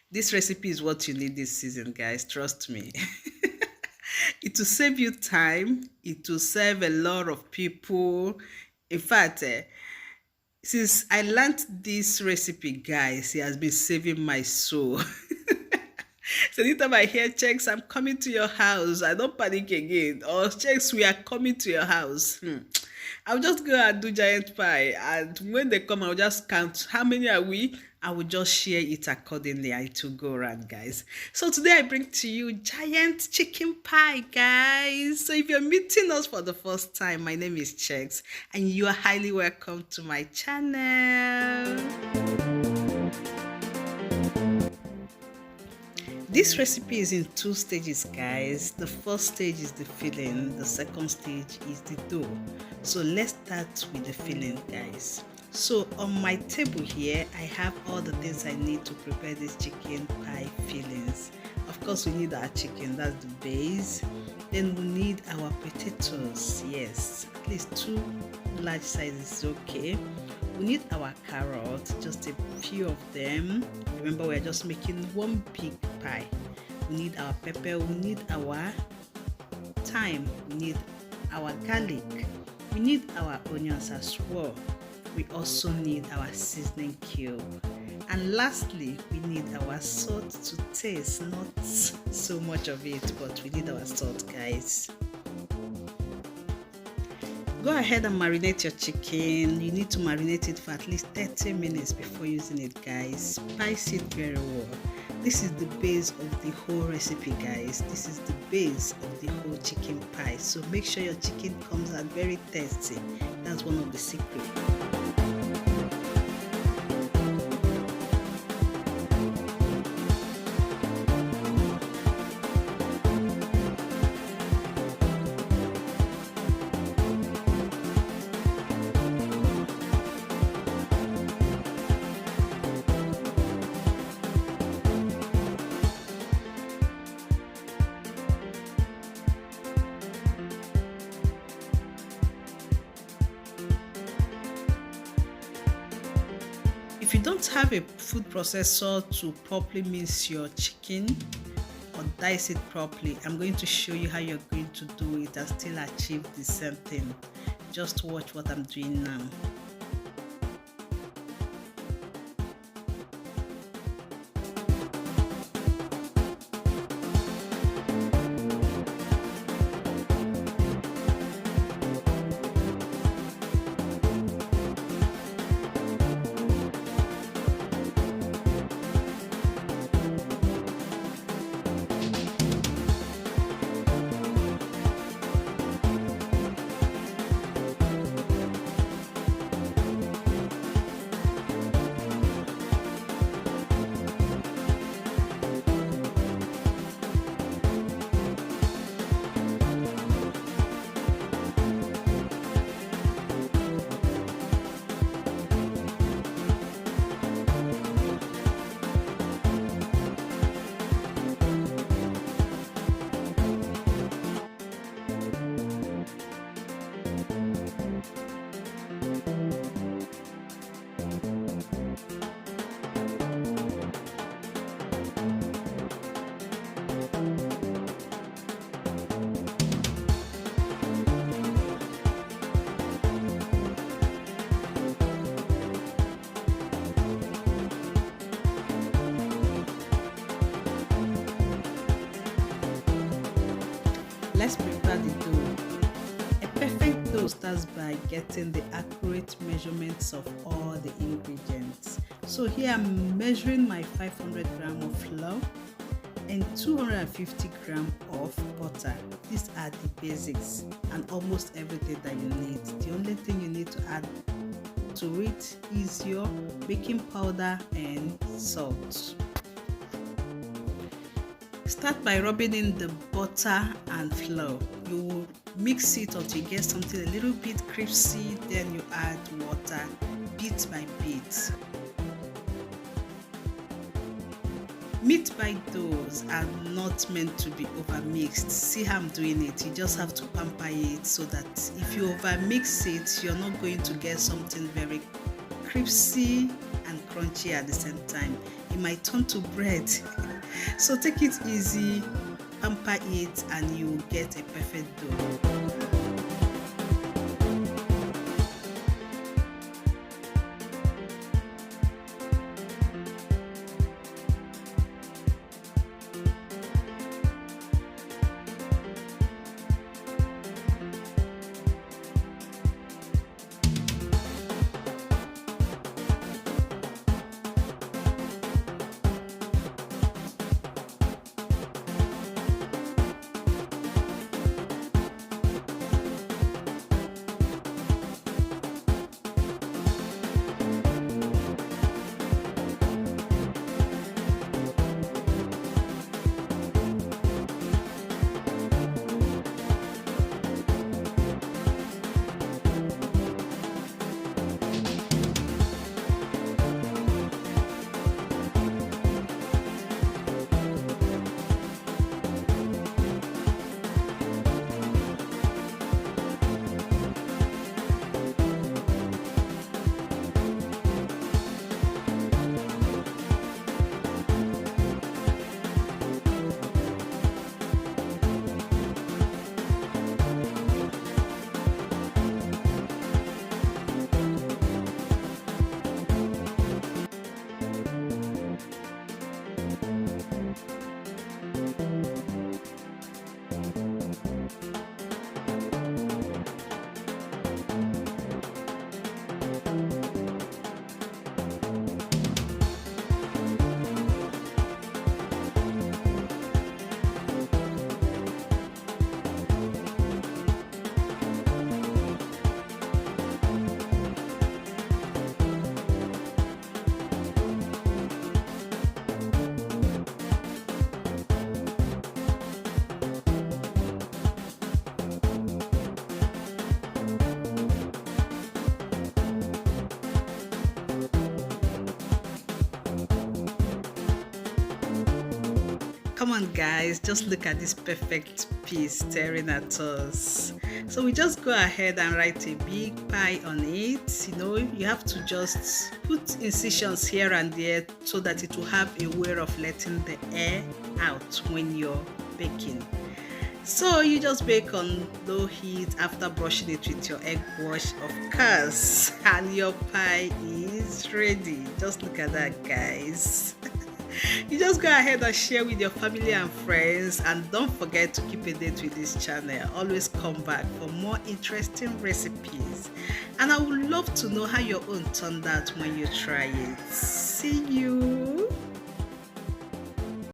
This recipe is what you need this season, guys. Trust me. It will save you time. It will save a lot of people. In fact, since I learned this recipe, guys, it has been saving my soul. So anytime I hear checks, I'm coming to your house, I don't panic again. Or checks, we are coming to your house. I'll just go and do giant pie. And when they come, I'll just count how many are we. I will just share it accordingly. It will go around, guys. So today I bring to you giant chicken pie, guys. So if you're meeting us for the first time, my name is Checks, and you are highly welcome to my channel. This recipe is in two stages, guys. The first stage is the filling, the second stage is the dough. So let's start with the filling, guys. So on my table here, I have all the things I need to prepare this chicken pie fillings. Of course, we need our chicken, that's the base. Then we need our potatoes, yes, at least 2 large sizes, okay. We need our carrots, just a few of them. Remember, we're just making one big pie. We need our pepper, we need our thyme, we need our garlic, we need our onions as well. We also need our seasoning cube. And lastly, we need our salt to taste. Not so much of it, but we need our salt, guys. Go ahead and marinate your chicken. You need to marinate it for at least 30 minutes before using it, guys. Spice it very well. This is the base of the whole recipe, guys. This is the base of the whole chicken pie. So make sure your chicken comes out very tasty. That's one of the secrets. If you don't have a food processor to properly mince your chicken or dice it properly, I'm going to show you how you're going to do it and still achieve the same thing. Just watch what I'm doing now. Let's prepare the dough. A perfect dough starts by getting the accurate measurements of all the ingredients. So here I'm measuring my 500 gram of flour and 250 gram of butter. These are the basics and almost everything that you need. The only thing you need to add to it is your baking powder and salt. Start by rubbing in the butter and flour. You will mix it until you get something a little bit crispy, then you add water bit by bit. Meat pie doughs are not meant to be overmixed. See how I'm doing it? You just have to pamper it so that if you overmix it, you're not going to get something very crispy and crunchy at the same time. It might turn to bread. So take it easy, pamper it, and you will get a perfect dough. Come on guys, just look at this perfect piece staring at us. So we just go ahead and write a big pie on it. You have to just put incisions here and there so that it will have a way of letting the air out when you're baking. So you just bake on low heat after brushing it with your egg wash, of course, and your pie is ready. Just look at that, guys. You just go ahead and share with your family and friends, and don't forget to keep a date with this channel. Always come back for more interesting recipes, and I would love to know how your own turned out when you try it. See you.